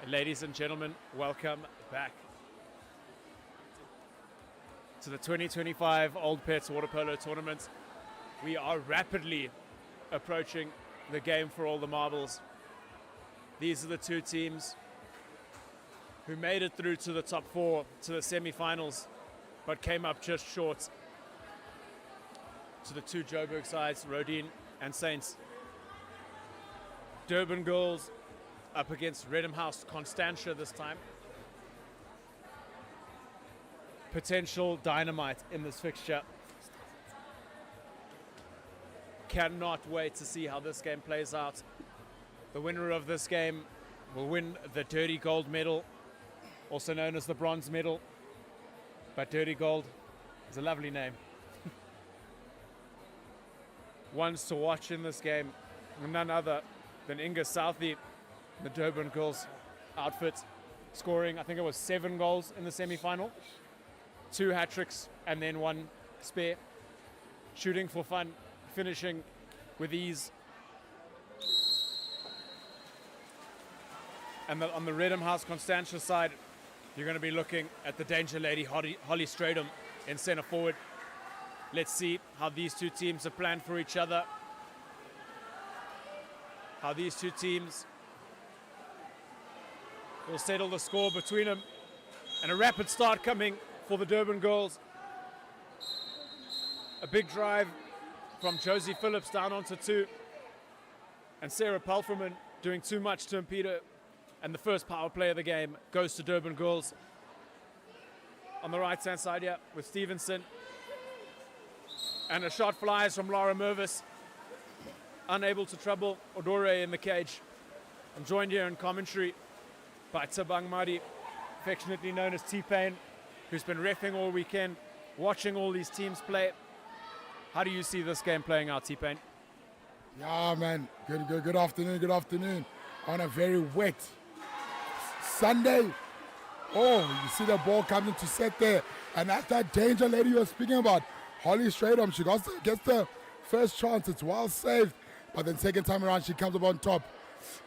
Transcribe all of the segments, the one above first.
Ladies and gentlemen, welcome back to the 2025 Old Pets Water Polo Tournament. We are rapidly approaching the game for all the marbles. These are the two teams who made it through to the top four, to the semi-finals, but came up just short to the two Joburg sides, Rodin and Saints. Durban girls up against Reddam Constantia this time. Potential dynamite in this fixture. Cannot wait to see how this game plays out. The winner of this game will win the Dirty Gold medal, also known as the Bronze medal. But Dirty Gold is a lovely name. Ones to watch in this game, none other than Inga Southey, the Durban girls outfit, scoring, I think it was 7 goals in the semi-final, 2 hat-tricks and then 1 spare, shooting for fun, finishing with ease. And on the Reddam Constantia side, you're going to be looking at the Danger Lady Holly Stradum in centre forward. Let's see how these two teams are planned for each other, how these two teams will settle the score between them, and a rapid start coming for the Durban girls. A big drive from Josie Phillips down onto 2, and Sarah Palferman doing too much to impede her, and the first power play of the game goes to Durban girls. On the right hand side here with Stevenson, and a shot flies from Laura Mervis, unable to trouble Odore in the cage. I'm joined here in commentary by Tabang Madi, affectionately known as T-Pain, who's been reffing all weekend, watching all these teams play. How do you see this game playing out, T-Pain? Yeah, man. Good afternoon. On a very wet Sunday. Oh, you see the ball coming to set there. And that's that Danger Lady you were speaking about. Holly Stradum, she gets the first chance. It's well saved. But then second time around, she comes up on top.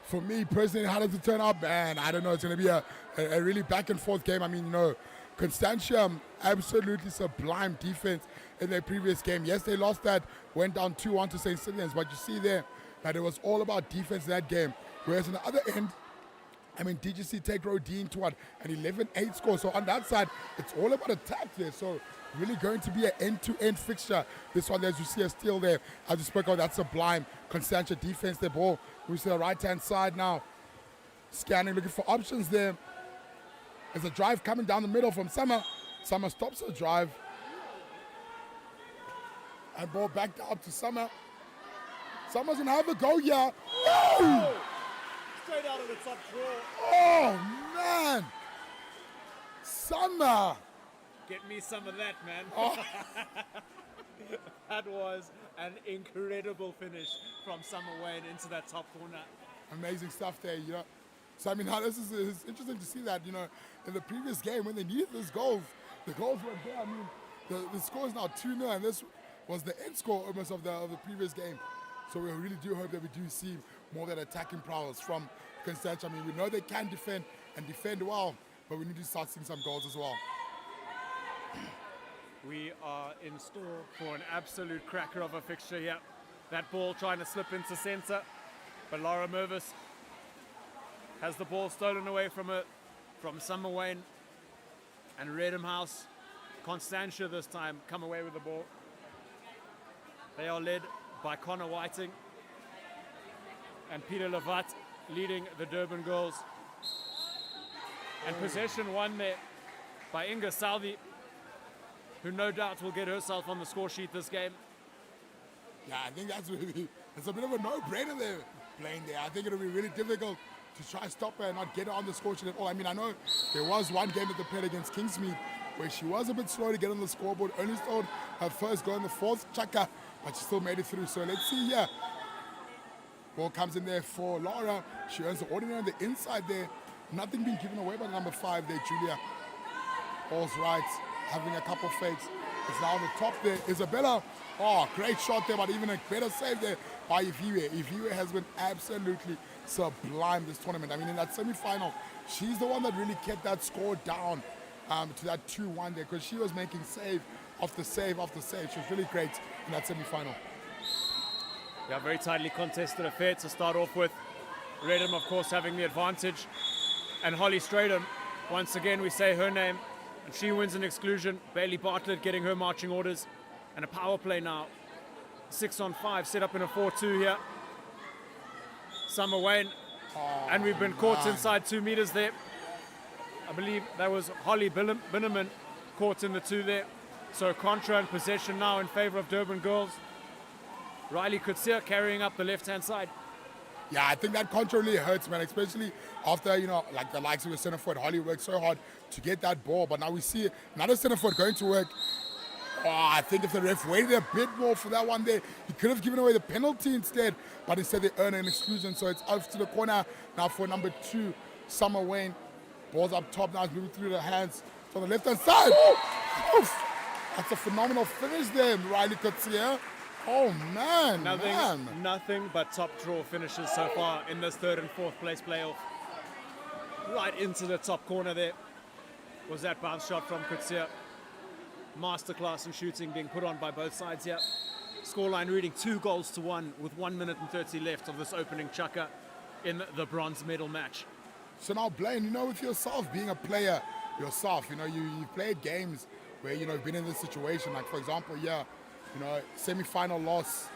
For me personally, how does it turn out, man? I don't know. It's going to be a really back and forth game. I mean, Constantia, absolutely sublime defense in their previous game. Yes, they lost that, went down 2-1 to St. Stephen's, but you see there that it was all about defense in that game. Whereas on the other end, I mean, did you see take Rodin to what? An 11-8 score. So on that side, it's all about attack there. So really going to be an end-to-end fixture. This one, as you see a steal there. As you spoke of, that sublime Constantia defense, the ball. We see the right-hand side now. Scanning, looking for options there. There's a drive coming down the middle from Summer. Summer stops the drive. And ball back up to Summer. Summer's going to have a go here. Woo! Straight out of the top draw. Oh, man. Summer. Get me some of that, man. Oh. That was an incredible finish from Summer Wayne into that top corner. Amazing stuff there, So, I mean, this is interesting to see that, in the previous game when they needed those goals, the goals weren't there. I mean, the score is now 2-0, and this was the end score almost of the previous game. So we really do hope that we do see more of that attacking prowess from Constantia. I mean, we know they can defend and defend well, but we need to start seeing some goals as well. We are in store for an absolute cracker of a fixture here. That ball trying to slip into centre, but Laura Mervis has the ball stolen away from her, from Summer Wayne, and Reddam Constantia this time come away with the ball. They are led by Connor Whiting and Peter Levat leading the Durban girls. And possession won there by Inga Southey, who no doubt will get herself on the score sheet this game. Yeah, I think it's a bit of a no-brainer there, playing there. I think it'll be really difficult to try to stop her and not get her on the score sheet at all. I mean, I know there was one game that they played against Kingsmead where she was a bit slow to get on the scoreboard, only scored her first goal in the fourth chaka, but she still made it through. So let's see here. Ball comes in there for Laura. She earns the ordinary on the inside there. Nothing being given away by the number 5 there, Julia. All's right. Having a couple fakes. It's now on the top there. Isabella. Oh, great shot there, but even a better save there by Iviwe. Iviwe has been absolutely sublime this tournament. I mean, in that semi-final, she's the one that really kept that score down to that 2-1 there, because she was making save after save after save. She was really great in that semi-final. Yeah, very tightly contested affair to start off with. Reddam, of course, having the advantage. And Holly Stradom, once again, we say her name, and she wins an exclusion. Bailey Bartlett getting her marching orders. And a power play now. 6-on-5, set up in a 4-2 here. Summer Wayne. And we've been caught inside 2 meters there. I believe that was Holly Binneman caught in the 2 there. So contra and possession now in favor of Durban girls. Riley Kutsia carrying up the left-hand side. Yeah, I think that contra really hurts, man, especially after, like the likes of the center forward. Holly worked so hard to get that ball, but now we see another center forward going to work. I think if the ref waited a bit more for that one there, he could have given away the penalty instead, but instead they earn an exclusion. So it's out to the corner now for number 2, Summer Wayne. Ball's up top now, it's moving through the hands. So the left-hand side. Oof. That's a phenomenal finish there, Riley Kutsia. Oh, man, Nothing but top draw finishes so far in this 3rd and 4th place playoff. Right into the top corner there was that bounce shot from Kutsia. Masterclass in shooting being put on by both sides here. Scoreline reading 2-1 with 1 minute and 30 left of this opening chukka in the bronze medal match. So now, Blaine, with yourself, being a player yourself, you've played games where, you've been in this situation. Like, for example, semi-final loss,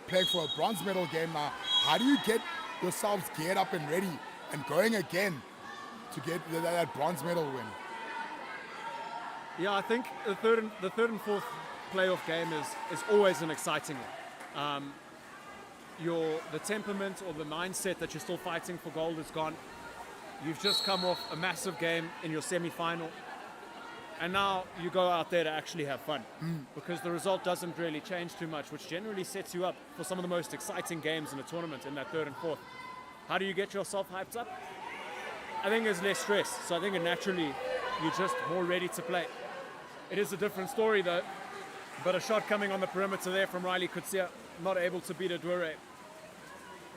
playing for a bronze medal game now. How do you get yourselves geared up and ready and going again to get that bronze medal win? Yeah, I think the third and fourth playoff game is always an exciting one. The temperament or the mindset that you're still fighting for gold is gone. You've just come off a massive game in your semi-final, and now you go out there to actually have fun, because the result doesn't really change too much, which generally sets you up for some of the most exciting games in a tournament in that 3rd and 4th. How do you get yourself hyped up? I think there's less stress, so I think naturally you're just more ready to play. It is a different story though, but a shot coming on the perimeter there from Riley Kutsia, not able to beat Adwere.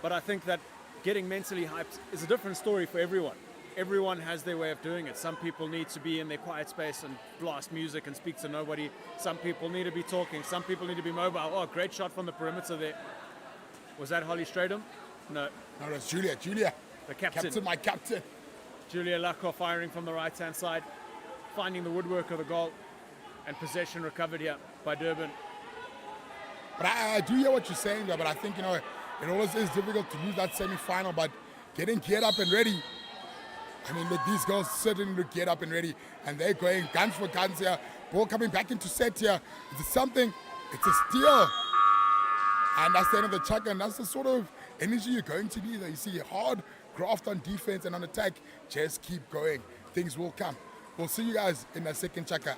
But I think that getting mentally hyped is a different story for everyone. Everyone has their way of doing it. Some people need to be in their quiet space and blast music and speak to nobody. Some people need to be talking. Some people need to be mobile. Oh, great shot from the perimeter there. Was that Holly Stradom? No. No, that's Julia. The captain. My captain. Julia Lacroix firing from the right-hand side, finding the woodwork of the goal, and possession recovered here by Durban. But I do hear what you're saying there, but I think, it always is difficult to lose that semi-final, but getting geared up and ready, I mean, these girls certainly look geared up and ready, and they're going guns for guns here. Ball coming back into set here. It's something, it's a steal. And that's the end of the chukka, and that's the sort of energy you're going to need. You see hard graft on defense and on attack. Just keep going. Things will come. We'll see you guys in the second chukka.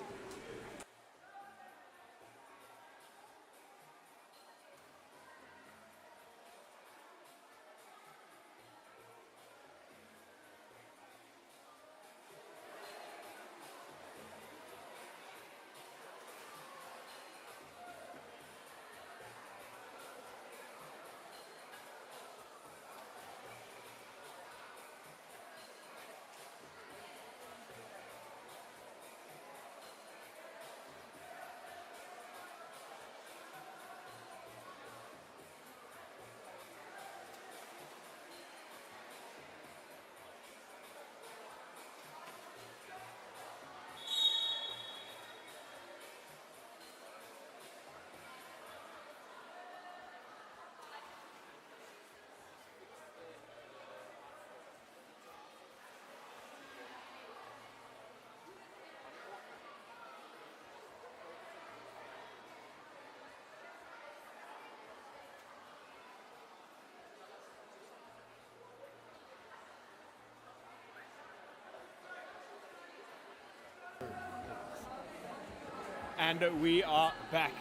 And we are back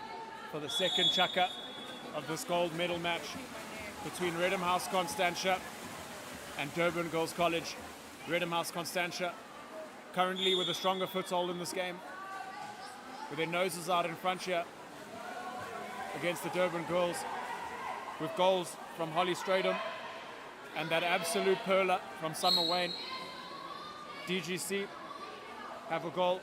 for the second chukka of this gold medal match between Reddam Constantia and Durban Girls College. Reddam Constantia currently with a stronger foothold in this game, with their noses out in front here against the Durban girls, with goals from Holly Stradom And that absolute perler from Summer Wayne. DGC have a goal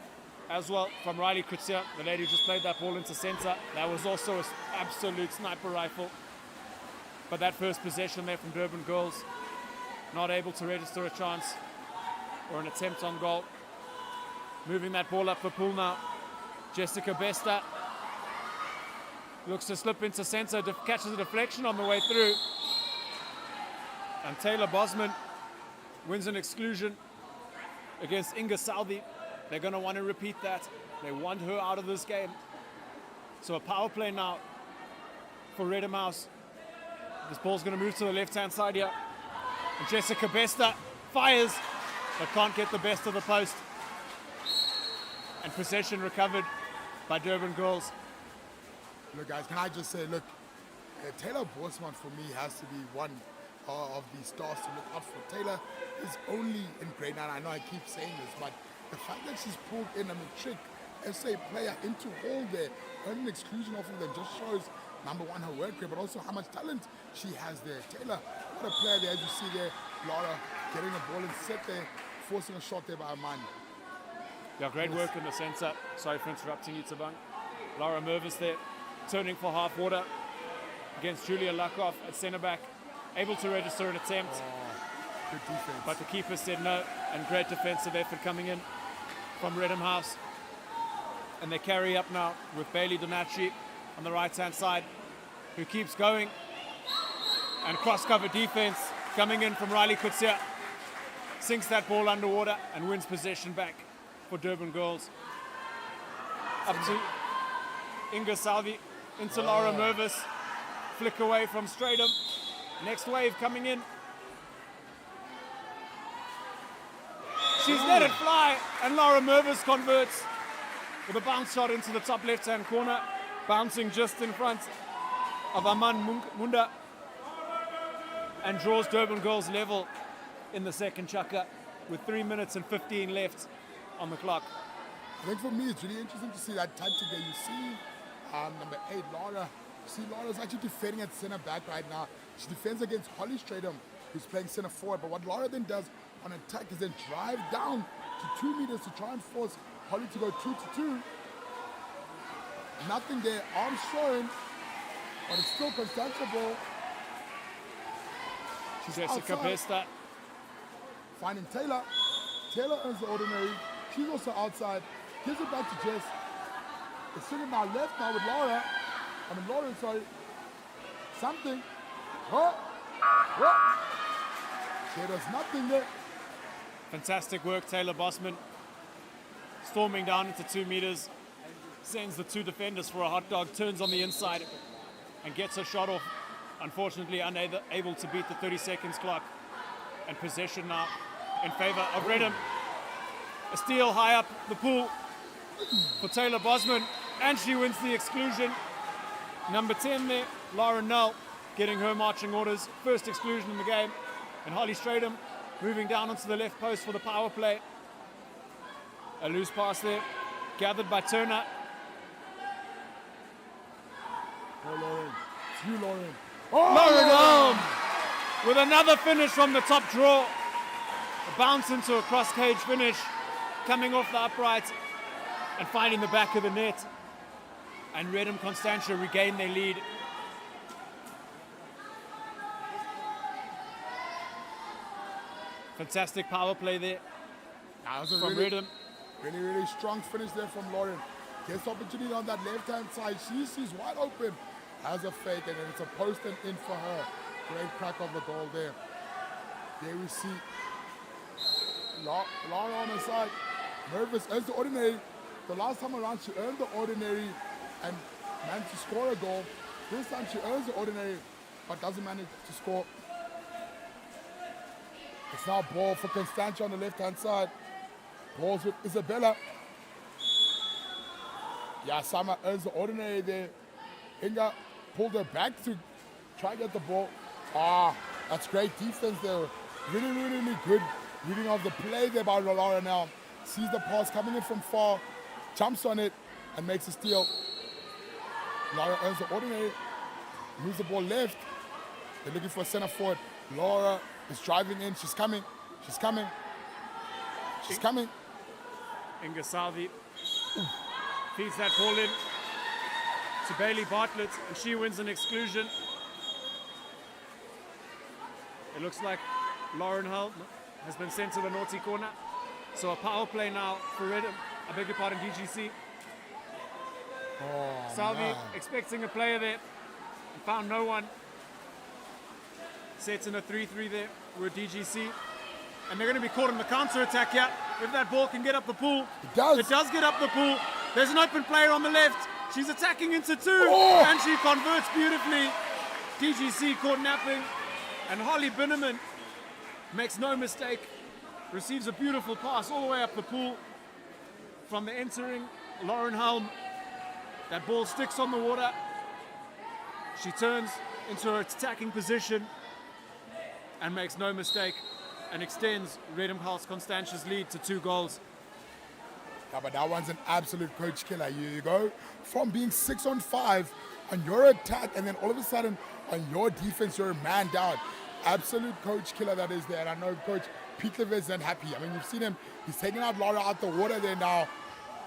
as well from Riley Kutsia, the lady who just played that ball into center. That was also an absolute sniper rifle. But that first possession there from Durban girls, not able to register a chance or an attempt on goal. Moving that ball up for Pool now. Jessica Bester looks to slip into center, catches a deflection on the way through. And Taylor Bosman wins an exclusion against Inga Salvi. They're going to want to repeat that. They want her out of this game. So a power play now for Reddam House. This ball's going to move to the left-hand side here. And Jessica Bester fires, but can't get the best of the post. And possession recovered by Durban girls. Look, guys, can I just say, look, Taylor Bosman for me has to be one of the stars to look out for. Taylor is only in grade 9. I know I keep saying this, but the fact that she's pulled in a matric SA player into all there, earning exclusion off of them, just shows, number one, her work rate, but also how much talent she has there. Taylor, what a player there, as you see there. Laura getting the ball and set there, forcing a shot there by Amani. Yeah, great work in the center. Sorry for interrupting you, Tabang. Laura Mervis there, turning for half water against Julia Lakoff at center back. Able to register an attempt. Good defense. But the keeper said no, and great defensive effort coming in from Reddam House. And they carry up now with Bailey Donacci on the right-hand side, who keeps going. And cross-cover defense coming in from Riley Kutsia. Sinks that ball underwater and wins possession back for Durban girls. Up to Inga Salvi, into Laura Mervis. Flick away from Stratum. Next wave coming in. She's let it fly, and Laura Mervis converts with a bounce shot into the top left-hand corner, bouncing just in front of Aman Munda, and draws Durban girls level in the second chukka with 3 minutes and 15 left on the clock. I think for me, it's really interesting to see that tactic there. You see number 8, Laura. You see Laura's actually defending at center back right now. She defends against Holly Stratum, who's playing center forward. But what Laura then does on attack is then drive down to 2 meters to try and force Holly to go 2-2. Nothing there, arms showing, but it's still Constantia ball. She's Jessica outside. Bester. Finding Taylor. Taylor earns the ordinary. She's also outside. Gives it back to Jess. It's sitting now left now with Laura. Lauren, sorry. Something. Oh. There's nothing there. Fantastic work, Taylor Bosman. Storming down into 2 meters. Sends the 2 defenders for a hot dog. Turns on the inside and gets a shot off. Unfortunately, unable to beat the 30 seconds clock. And possession now in favor of Reddam. A steal high up the pool for Taylor Bosman. And she wins the exclusion. Number 10 there, Lauren Null, getting her marching orders. First exclusion in the game. And Holly Stratum moving down onto the left post for the power play. A loose pass there, gathered by Turner. Oh, Lauren. It's you, Lauren. Lauren home with another finish from the top draw. A bounce into a cross-cage finish, coming off the upright and finding the back of the net. And Reddam Constantia regain their lead. Fantastic power play there That was a from really, Reddam. really strong finish there from Lauren. Gets opportunity on that left-hand side. She's wide open. Has a fake, and then it's a post and in for her. Great crack of the goal there. There we see Laura on the side. Mervis earns the ordinary. The last time around, she earned the ordinary and managed to score a goal. This time she earns the ordinary, but doesn't manage to score. It's now ball for Constantia on the left-hand side. Balls with Isabella. Yeah, Sama earns the ordinary there. Inga pulled her back to try and get the ball. That's great defense there. Really good reading of the play there by Laura now. Sees the pass coming in from far, jumps on it, and makes a steal. Laura earns the ordinary, moves the ball left. They're looking for a center forward. Laura is driving in. She's coming. She's coming. She's coming. Inga Salvi feeds that ball in to Bailey Bartlett, and she wins an exclusion. It looks like Lauren Hull has been sent to the naughty corner. So a power play now for Reddam, I beg your pardon, DGC. Oh, Salvi man. expecting a player there, found no one. Sets in a 3-3 there with DGC. And they're going to be caught in the counter-attack here. If that ball can get up the pool. It does. It does get up the pool. There's an open player on the left. She's attacking into two. Oh. And she converts beautifully. DGC caught napping. And Holly Binneman makes no mistake. Receives a beautiful pass all the way up the pool. From the entering Lauren Helm. That ball sticks on the water. She turns into her attacking position. And makes no mistake. And extends Reddam Constantia's lead to 2 goals. Yeah, but that one's an absolute coach killer. You go from being 6 on 5 on your attack, and then all of a sudden on your defense, you're a man down. Absolute coach killer that is there. And I know Coach Peter isn't happy. I mean, you've seen him. He's taking out Laura out the water there now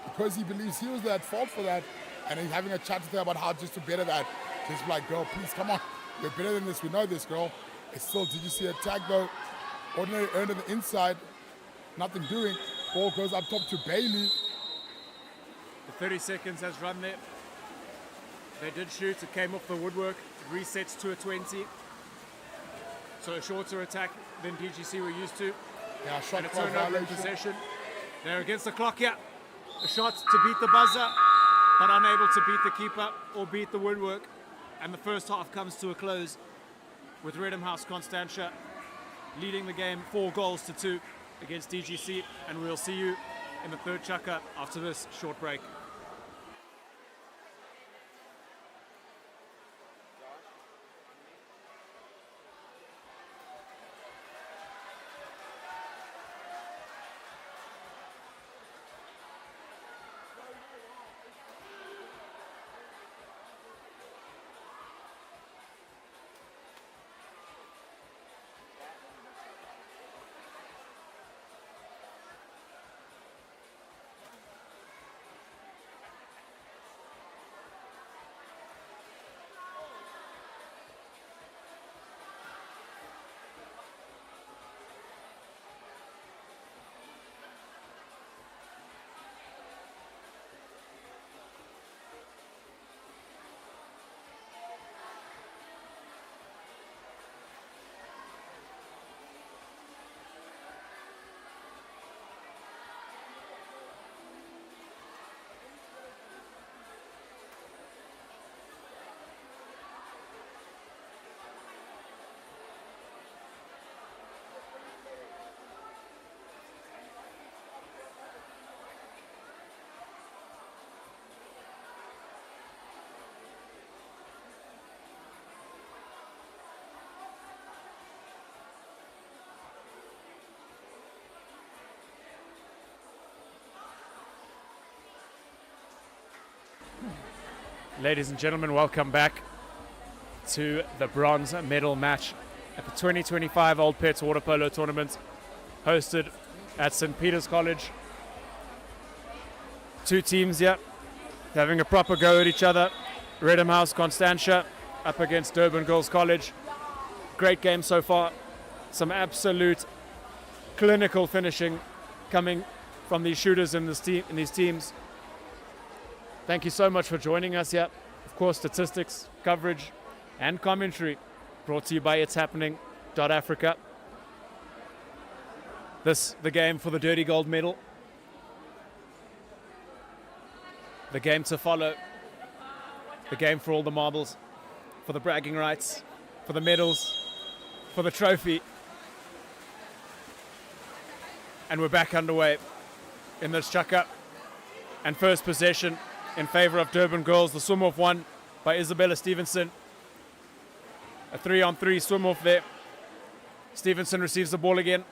because he believes he was at fault for that. And he's having a chat with her about how just to better that. Just like, girl, please, come on. You're better than this. We know this, girl. It's still, did you see attack, though? Ordinary earned on the inside, nothing doing. Ball goes up top to Bailey. The 30 seconds has run there. They did shoot, it came off the woodwork. It resets to a 20. So a shorter attack than DGC were used to. Yeah, shot And a clock turnover in violation. possession. They're against the clock here. A shot to beat the buzzer, but unable to beat the keeper or beat the woodwork. And the first half comes to a close with Reddam Constantia leading the game 4 goals to 2 against DGC, and we'll see you in the third chukka after this short break. Ladies and gentlemen, welcome back to the bronze medal match at the 2025 Old Pets Water Polo Tournament hosted at St. Peter's College. 2 teams here having a proper go at each other. Reddam Constantia up against Durban Girls College. Great game so far. Some absolute clinical finishing coming from these shooters in these teams. Thank you so much for joining us here. Of course, statistics, coverage, and commentary brought to you by ItsHappening.Africa. This, the game for the Dirty Gold medal. The game to follow. The game for all the marbles, for the bragging rights, for the medals, for the trophy. And we're back underway in this chukka. And first possession in favor of Durban Girls. The swim-off won by Isabella Stevenson. A 3-on-3 swim-off there. Stevenson receives the ball again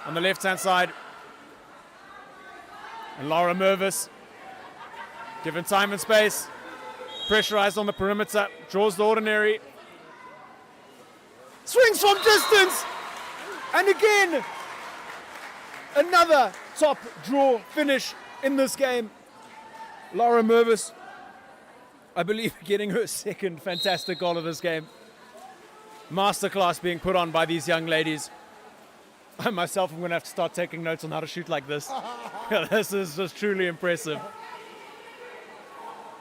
on the left-hand side. And Laura Mervis, given time and space, pressurized on the perimeter, draws the ordinary. Swings from distance! And again, another top draw finish in this game. Laura Mervis, I believe, getting her second fantastic goal of this game. Masterclass being put on by these young ladies. I myself am going to have to start taking notes on how to shoot like this. This is just truly impressive.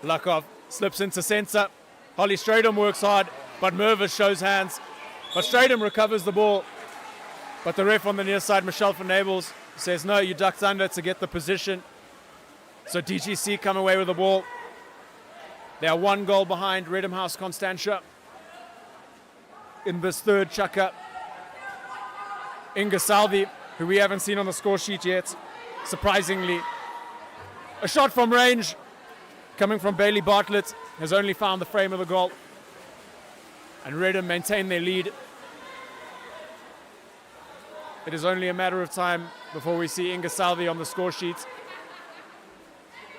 Lakov slips into center. Holly Stradom works hard, but Mervis shows hands. But Stradom recovers the ball. But the ref on the near side, Michelle van Nabels, says, no, you ducked under to get the position. So DGC come away with the ball. They are 1 goal behind Reddam Constantia in this third chucker. Inga Salvi, who we haven't seen on the score sheet yet, surprisingly. A shot from range coming from Bailey Bartlett has only found the frame of the goal. And Reddam maintain their lead. It is only a matter of time before we see Inga Salvi on the score sheet.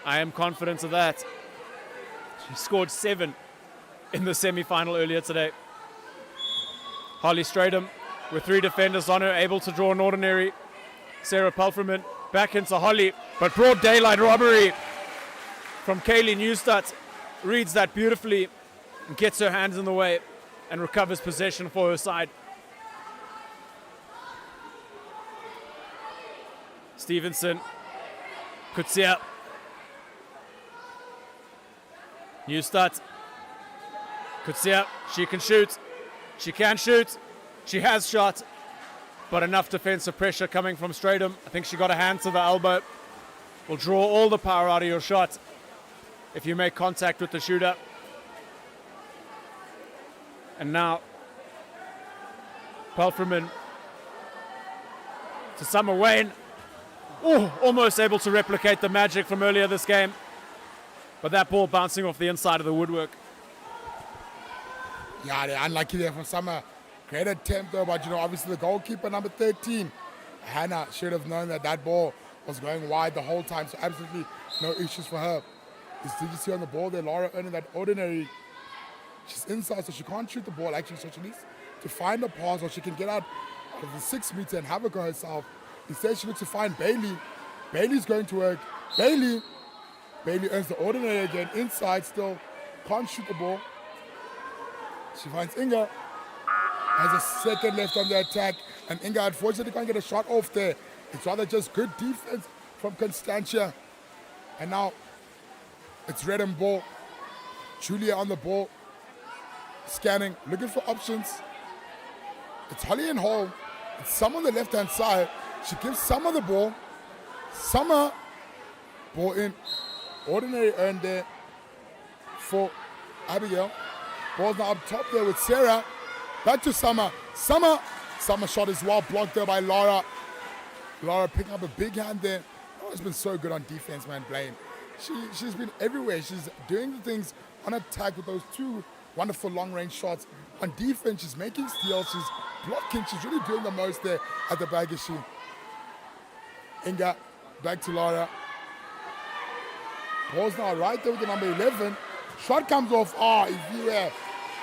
I am confident of that. She scored 7 in the semi-final earlier today. Holly Stradom with 3 defenders on her, able to draw an ordinary. Sarah Pelferman back into Holly, but broad daylight robbery from Kaylee Neustadt. Reads that beautifully and gets her hands in the way and recovers possession for her side. Stevenson, Kutsia, Neustadt, Kutsia, she can shoot, she can shoot, she has shot, but enough defensive pressure coming from Stradom. I think she got a hand to the elbow. Will draw all the power out of your shot if you make contact with the shooter. And now, Pelferman to Summer Wayne. Oh, almost able to replicate the magic from earlier this game. But that ball bouncing off the inside of the woodwork. Yeah, they're unlucky there from Summer. Great attempt though, but obviously the goalkeeper, number 13, Hannah, should have known that that ball was going wide the whole time, so absolutely no issues for her. Did you see on the ball there, Laura earning that ordinary? She's inside, so she can't shoot the ball actually, so she needs to find a pass, or she can get out of the 6 meter and have a go herself. Instead, she looks to find Bailey. Bailey's going to work. Bailey earns the ordinary again, inside still, can't shoot the ball. She finds Inga, has a second left on the attack, and Inga unfortunately can't get a shot off there. It's rather just good defense from Constantia. And now it's Reddam ball. Julia on the ball, scanning, looking for options. It's Holly and Hall. It's Summer on the left-hand side. She gives Summer the ball. Summer, ball in. Ordinary earned there for Abigail. Ball's now up top there with Sarah. Back to Summer. Summer shot is well blocked there by Laura. Laura picking up a big hand there. Laura's been so good on defense, man, Blaine. She's been everywhere. She's doing the things on attack with those 2 wonderful long-range shots. On defense, she's making steals. She's blocking. She's really doing the most there at the back issue. Inga, back to Laura. Ball's now right there with the number 11. Shot comes off. Iviwe.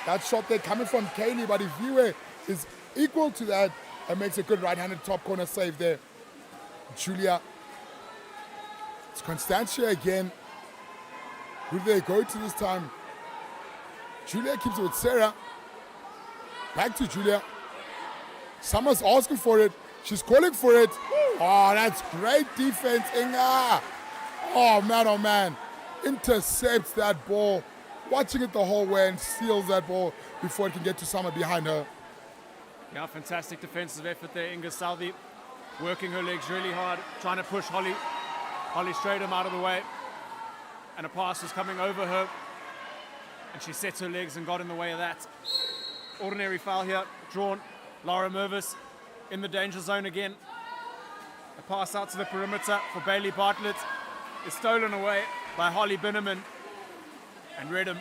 That shot there coming from Kaylee, but Iviwe is equal to that and makes a good right-handed top corner save there. Julia. It's Constantia again. Who do they go to this time? Julia keeps it with Sarah. Back to Julia. Summer's asking for it. She's calling for it. Oh, that's great defense, Inga. Oh, man. Intercepts that ball. Watching it the whole way and steals that ball before it can get to Summer behind her. Yeah, fantastic defensive effort there. Inga Salvi working her legs really hard, trying to push Holly Stradom out of the way. And a pass is coming over her. And she sets her legs and got in the way of that. Ordinary foul here, drawn. Laura Mervis in the danger zone again. A pass out to the perimeter for Bailey Bartlett is stolen away by Holly Binneman. And Reddam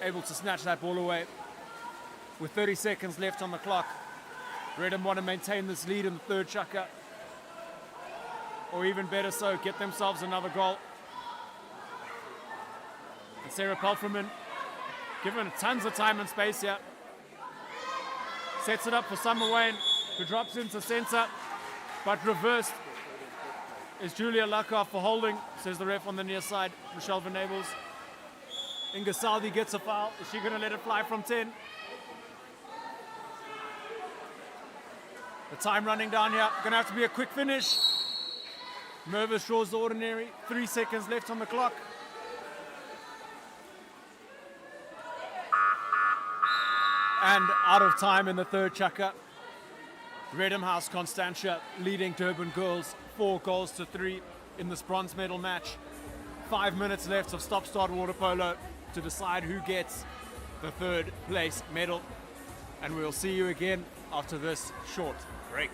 able to snatch that ball away. With 30 seconds left on the clock, Reddam want to maintain this lead in the third chukker. Or even better so, get themselves another goal. And Sarah Pelferman given tons of time and space here. Sets it up for Summer Wayne. who drops into center, but reversed is Julia Lakoff for holding, says the ref on the near side, Michelle Venables. Inga Saldi gets a foul. Is she going to let it fly from 10? The time running down here. Going to have to be a quick finish. Mervis draws the ordinary. 3 seconds left on the clock. And out of time in the third chukka. Reddam Constantia leading Durban girls 4-3 in this bronze medal match. 5 minutes left of stop-start water polo to decide who gets the third place medal. And we'll see you again after this short break.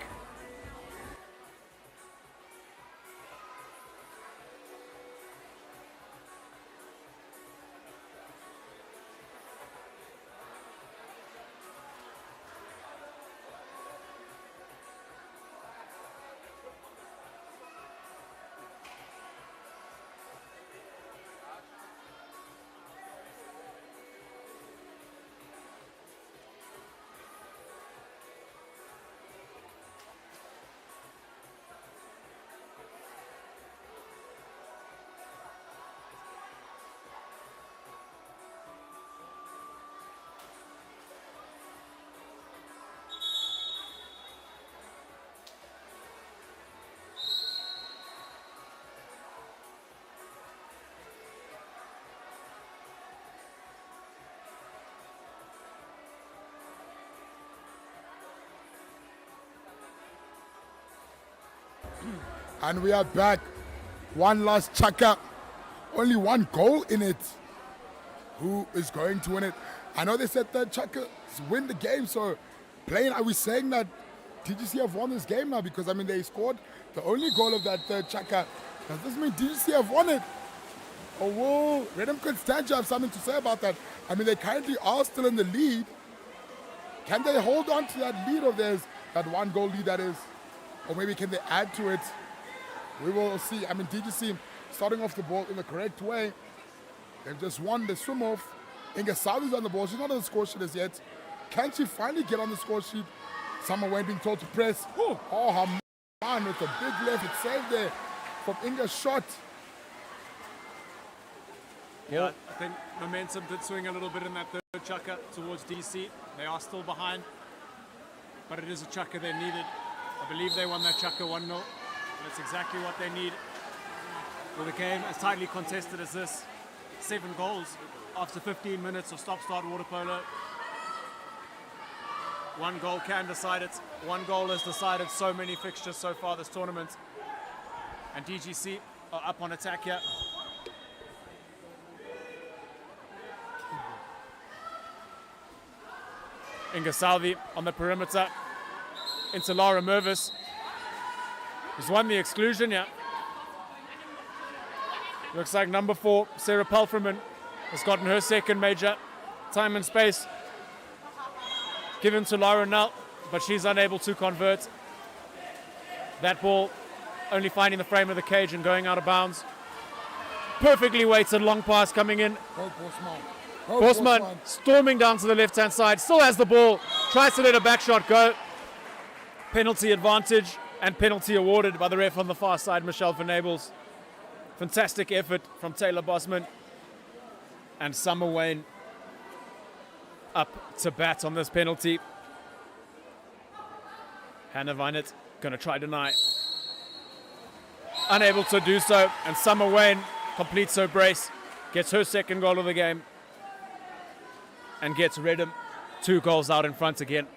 And we are back. One last chukka. Only one goal in it. Who is going to win it? I know they said third chukka win the game. So, plain, are we saying that DGC have won this game now? Because, I mean, they scored the only goal of that third chukka. Does this mean DGC have won it? Or will Reddam Constantia have something to say about that? I mean, they currently are still in the lead. Can they hold on to that lead of theirs? That one goal lead, that is. Or maybe can they add to it? We will see. I mean, DGC starting off the ball in the correct way. They've just won the swim off. Inga Saudi's on the ball. She's not on the score sheet as yet. Can she finally get on the score sheet? Someone went being told to press. Oh, her man with a big left. It's saved there from Inga's shot. Yeah, I think momentum did swing a little bit in that third chukka towards DC. They are still behind, but it is a chukka they needed. I believe they won that chukka 1-0. That's exactly what they need for the game as tightly contested as this. 7 goals after 15 minutes of stop-start water polo. 1 goal can decide it. 1 goal has decided so many fixtures so far this tournament. And DGC are up on attack here. Inga Salvi on the perimeter into Lara Mervis, who's won the exclusion, yeah. Looks like number 4, Sarah Palfreman, has gotten her second major. Time and space given to Lara Null, but she's unable to convert. That ball only finding the frame of the cage and going out of bounds. Perfectly weighted long pass coming in. Bosman storming down to the left-hand side, still has the ball, tries to let a back shot go. Penalty advantage and penalty awarded by the ref on the far side, Michelle Venables. Fantastic effort from Taylor Bosman. And Summer Wayne up to bat on this penalty. Hannah Vinet going to try deny. Unable to do so, and Summer Wayne completes her brace, gets her second goal of the game, and gets Reddam 2 goals out in front again.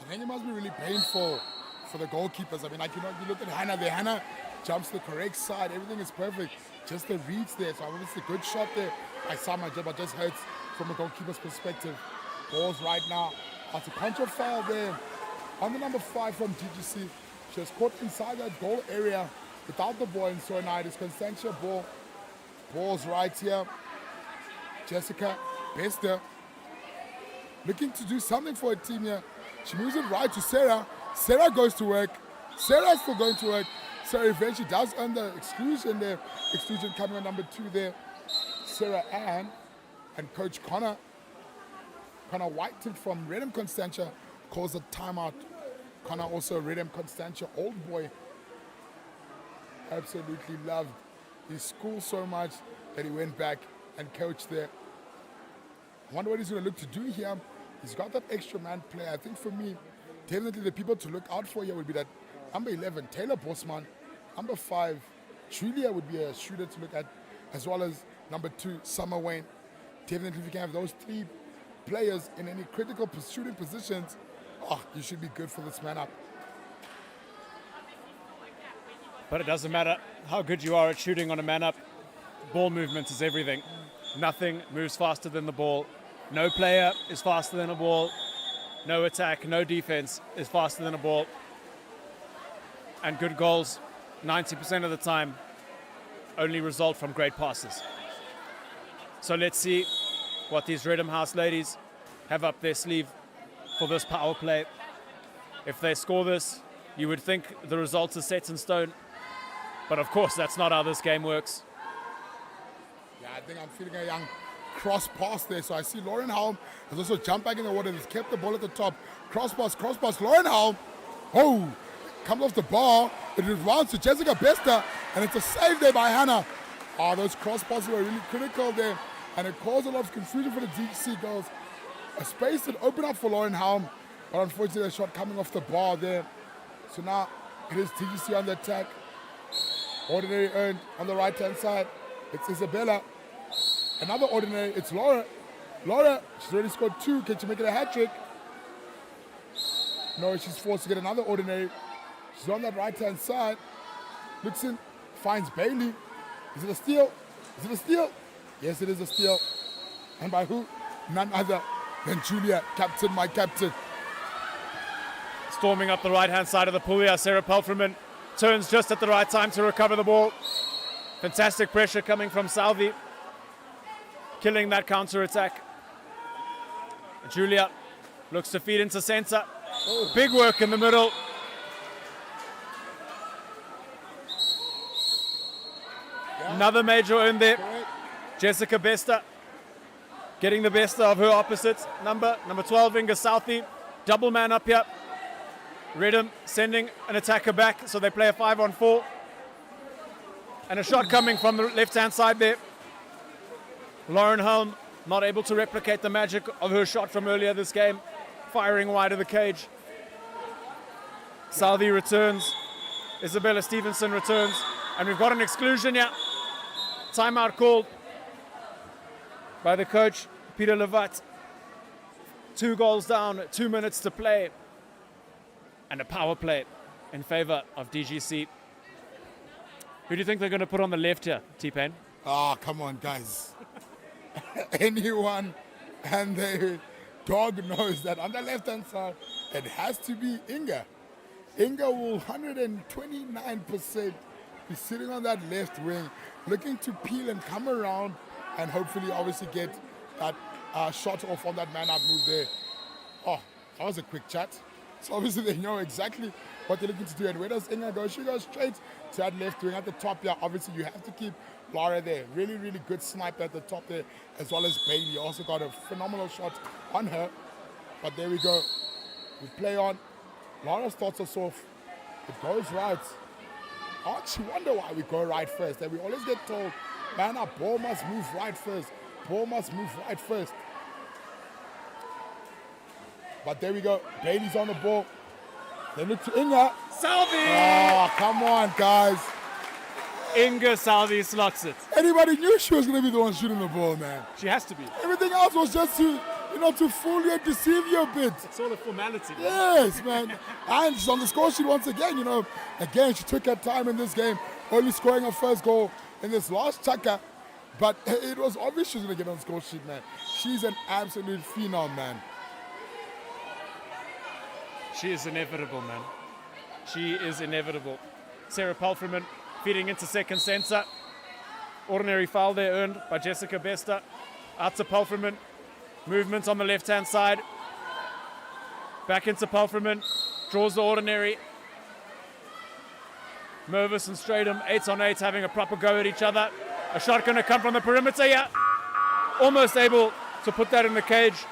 I think it must be really painful for the goalkeepers. I mean, like, you know, you look at Hannah there. Hannah jumps the correct side. Everything is perfect. Just the reads there. So I mean, it's a good shot there by Sama, but just hurts from the goalkeeper's perspective. Balls right now. After contra foul there on the number 5 from DGC. She was caught inside that goal area without the ball, and so now it is Constantia ball. Balls right here. Jessica Bester looking to do something for her team here. She moves it right to Sarah. Sarah goes to work. Sarah's still going to work. Sarah eventually does earn the exclusion there. Exclusion coming on number 2 there. Sarah Ann and Coach Connor Whiten from Reddam Constantia calls a timeout. Connor also Reddam Constantia, old boy. Absolutely loved his school so much that he went back and coached there. I wonder what he's going to look to do here. He's got that extra man player. I think for me, definitely the people to look out for here would be that number 11, Taylor Bosman. Number 5, Julia would be a shooter to look at, as well as number 2, Summer Wayne. Definitely if you can have those 3 players in any critical shooting positions, you should be good for this man up. But it doesn't matter how good you are at shooting on a man up. Ball movement is everything. Nothing moves faster than the ball. No player is faster than a ball. No attack, no defense is faster than a ball. And good goals, 90% of the time, only result from great passes. So let's see what these Reddam House ladies have up their sleeve for this power play. If they score this, you would think the results are set in stone. But of course, that's not how this game works. Yeah, I think I'm feeling a young cross pass there. So I see Lauren Helm has also jumped back in the water. Has kept the ball at the top. Cross pass. Lauren Helm. Oh, comes off the bar. It rounds to Jessica Bester. And it's a save there by Hannah. Those cross passes were really critical there. And it caused a lot of confusion for the DGC girls. A space that opened up for Lauren Helm. But unfortunately, a shot coming off the bar there. So now it is DGC on the attack. Ordinary earned on the right-hand side. It's Isabella. Another ordinary. It's Laura. Laura, she's already scored 2. Can she make it a hat trick? No, she's forced to get another ordinary. She's on that right-hand side. Looks in, finds Bailey. Is it a steal? Yes, it is a steal. And by who? None other than Julia, my captain. Storming up the right-hand side of the pool here, Sarah Pelfreman turns just at the right time to recover the ball. Fantastic pressure coming from Salvi, killing that counter-attack. Julia looks to feed into center. Big work in the middle. Another major earn there. Jessica Bester getting the best of her opposites. Number 12, Inga Southey. Double man up here. Reddam sending an attacker back, so they play a 5-on-4. And a shot coming from the left-hand side there. Lauren Helm not able to replicate the magic of her shot from earlier this game, firing wide of the cage. Salvi returns. Isabella Stevenson returns. And we've got an exclusion here. Timeout called by the coach, Peter Levat. 2 goals down, 2 minutes to play. And a power play in favor of DGC. Who do you think they're going to put on the left here, T-Pain? Come on, guys. Anyone and the dog knows that on the left-hand side, it has to be Inga. Inga will 129% be sitting on that left wing, looking to peel and come around and hopefully obviously get that shot off on that man-up move there. That was a quick chat. So obviously they know exactly what they're looking to do. And where does Inga go? She goes straight to that left wing at the top here. Obviously you have to keep Laura there. Really, really good snipe at the top there, as well as Bailey. Also got a phenomenal shot on her. But there we go. We play on. Laura starts us off. It goes right. I actually wonder why we go right first. And we always get told, man, our ball must move right first. Ball must move right first. But there we go. Bailey's on the ball. They look to Inga. Salvi! Come on, guys. Inga Salvi slots it. Anybody knew she was going to be the one shooting the ball, man. She has to be. Everything else was just to, to fool you and deceive you a bit. It's all a formality. Yes, man. And she's on the score sheet once again, Again, she took her time in this game, only scoring her first goal in this last chaka. But it was obvious she was going to get on the score sheet, man. She's an absolute phenom, man. She is inevitable, man. She is inevitable. Sarah Pelfreman feeding into second center. Ordinary foul there earned by Jessica Bester. Out to Pelfreman. Movement on the left-hand side. Back into Pelfreman. Draws the ordinary. Mervis and Stradom, 8-on-8, having a proper go at each other. A shot going to come from the perimeter here. Almost able to put that in the cage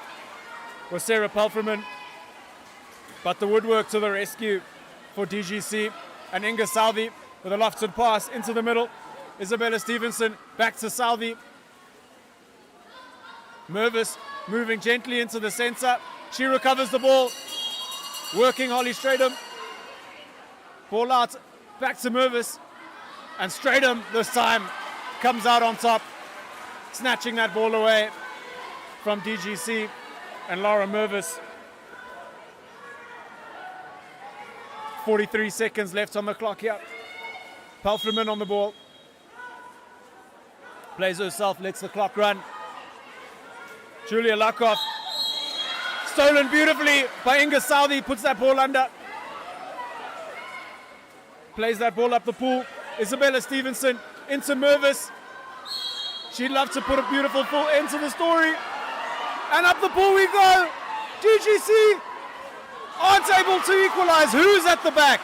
was Sarah Pelfreman. But the woodwork to the rescue for DGC. And Inga Southey with a lofted pass into the middle. Isabella Stevenson back to Southey. Mervis moving gently into the center. She recovers the ball. Working Holly Stradham. Ball out back to Mervis. And Stradham this time comes out on top, snatching that ball away from DGC and Laura Mervis. 43 seconds left on the clock here. Pelfreman on the ball. Plays herself, lets the clock run. Julia Lakoff. Stolen beautifully by Inga Southey, puts that ball under. Plays that ball up the pool. Isabella Stevenson into Mervis. She'd love to put a beautiful full end to the story. And up the pool we go. DGC aren't able to equalize. Who's at the back?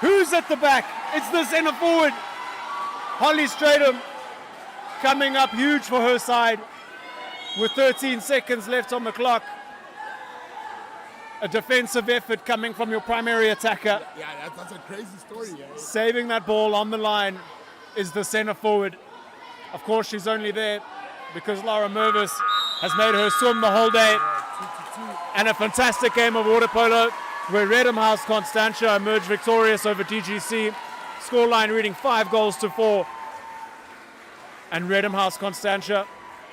Who's at the back? It's the centre forward. Holly Stradham coming up huge for her side with 13 seconds left on the clock. A defensive effort coming from your primary attacker. Yeah, that's a crazy story. Yeah. Saving that ball on the line is the centre forward. Of course, she's only there because Laura Mervis has made her swim the whole day. And a fantastic game of water polo where Reddam Constantia emerged victorious over DGC. Scoreline reading 5-4. And Reddam Constantia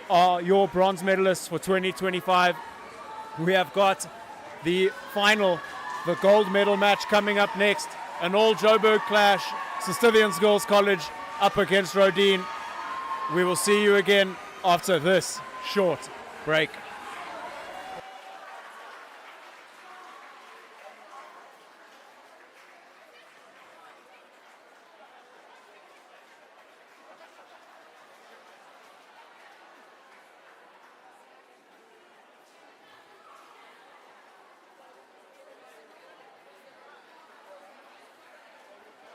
are your bronze medalists for 2025. We have got the final, the gold medal match coming up next. An all Joburg clash. Sicilians Girls College up against Rodin. We will see you again after this short break.